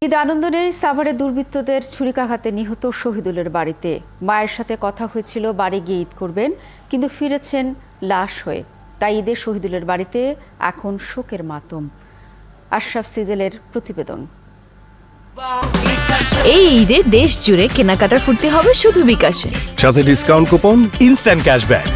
ঈদ আনন্দ নেই সাভারে দুর্বৃত্তদের ছুরিকাঘাতে নিহত শহীদুলের বাড়িতে। মায়ের সাথে কথা হয়েছিল বাড়ি গিয়ে ঈদ করবেন, কিন্তু ফিরেছেন লাশ হয়ে। তাই ঈদে শহীদুলের বাড়িতে এখন শোকের মাতম। আশরাফ সিজেলের প্রতিবেদন। এই ঈদে দেশ জুড়ে কেনাকাটার ফুর্তি হবে শুধু বিকাশে, সাথে discount coupon, instant cashback.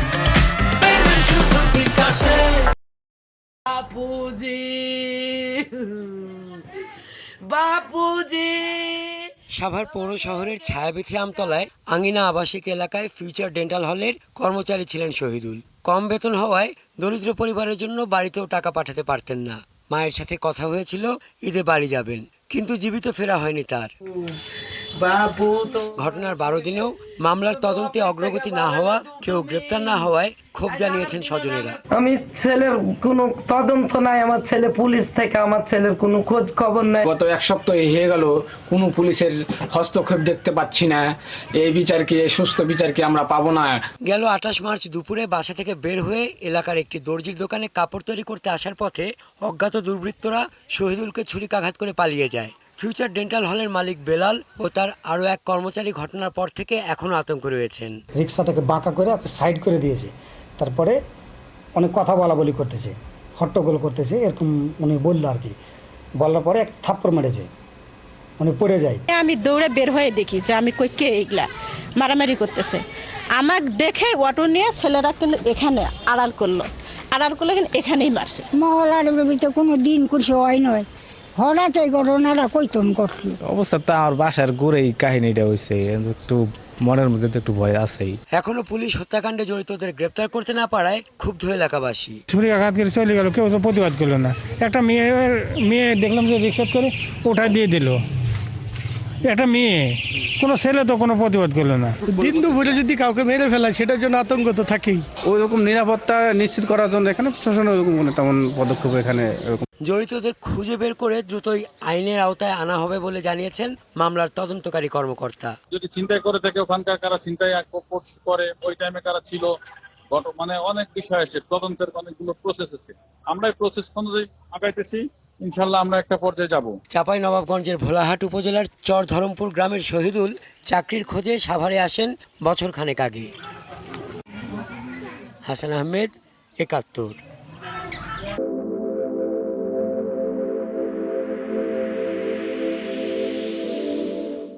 Savar পৌর শহরের ছায়াবীথি আমতলায় আঙিনা আবাসিক এলাকায় ফিউচার ডেন্টাল হলের কর্মচারী ছিলেন শহীদুল। কম বেতন হওয়ায় দরিদ্র পরিবারের জন্য বাড়িতেও টাকা পাঠাতে পারতেন না। মায়ের সাথে কথা হয়েছিল ঈদে বাড়ি যাবেন, কিন্তু জীবিত ফেরা হয়নি তার। ঘটনার 12 দিনেও মামলার তদন্তে অগ্রগতি না হওয়া, কেউ গ্রেপ্তার না হওয়ায় ক্ষোভ জানিয়েছেন স্বজনেরা। আমি ছেলের কোনো তদন্ত নাই, আমার ছেলে পুলিশ থেকে আমার ছেলের কোনো খোঁজ খবর নাই। গত এক সপ্তাহ হয়ে গেল কোনো পুলিশের হস্তক্ষেপ দেখতে পাচ্ছি না। এই বিচারকে, সুস্থ বিচারকে আমরা পাবো না। গেল 28 মার্চ দুপুরে বাসা থেকে বের হয়ে এলাকার একটি দর্জির দোকানে কাপড় তৈরি করতে আসার পথে অজ্ঞাত দুর্বৃত্তরা শহীদুলকে ছুরিকাঘাত করে পালিয়ে যায়। ফিউচার ডেন্টাল হলের মালিক বেলাল ও তার আরও এক কর্মচারী ঘটনার পর থেকে এখনও আতঙ্ক রয়েছেন। রিক্সাটাকে বাঁকা করে সাইড করে দিয়েছে, তারপরে অনেক কথা বলাবলি করতেছে, হট্টগোল করতেছে, এরকম উনি বললো আর কি। বলার পরে এক থাপ্পড় মেরেছে, উনি পড়ে যায়। আমি দৌড়ে বের হয়ে দেখি যে আমি কই কে এগুলা মারামারি করতেছে। আমাকে দেখে অটো নিয়ে ছেলেরা কিন্তু এখানে আড়াল করলো কিন্তু এখানেই মারছে। মহলার ভিতরে কোনো দিন করছে হয় নয়, হঠাৎ এই ঘটনাটা কইতন করছি। অবস্থা তো আমার বাসার ঘুরেই কাহিনীটা হয়েছে, একটু মনের মধ্যে তো একটু ভয় আছেই। এখনো পুলিশ হত্যাকাণ্ডে জড়িতদের গ্রেপ্তার করতে না পারায় ক্ষুব্ধ এলাকাবাসী। ছুরিকাঘাত করে চলে গেল, কেউ তো প্রতিবাদ করলো না। একটা মেয়ে দেখলাম যে রিক্সা করে ওটা দিয়ে দিল, একটা মেয়ে, কোনো ছেলে তো কোনো প্রতিবাদ করলো না। দিন দুপুরে যদি কাউকে মেরে ফেলায় সেটার জন্য আতঙ্ক তো থাকেই। ওই রকম নিরাপত্তা নিশ্চিত করার জন্য এখানে প্রশাসন ওরকম কোনো তেমন পদক্ষেপ এখানে জড়িতদের খুঁজে বের করে দ্রুতই আইনের আওতায় আনা হবে বলে জানিয়েছেন মামলার তদন্তকারী কর্মকর্তা। যদি চিন্তাই করে থাকে ওখানকার কারা চিন্তাই করে, ওই টাইমে কারা ছিল, মানে অনেক বিষয় আছে, তদন্তের অনেকগুলো প্রসেস আছে। আমরা এই প্রসেস অনুযায়ী আগাইতেছি, ইনশাল্লাহ আমরা একটা পর্যায়ে যাব। চাঁপাইনবাবগঞ্জের ভোলাহাট উপজেলার চর ধরমপুর গ্রামের শহীদুল চাকরির খোঁজে সাভারে আসেন বছর খানেক আগে। হাসান আহমেদ, ৭১।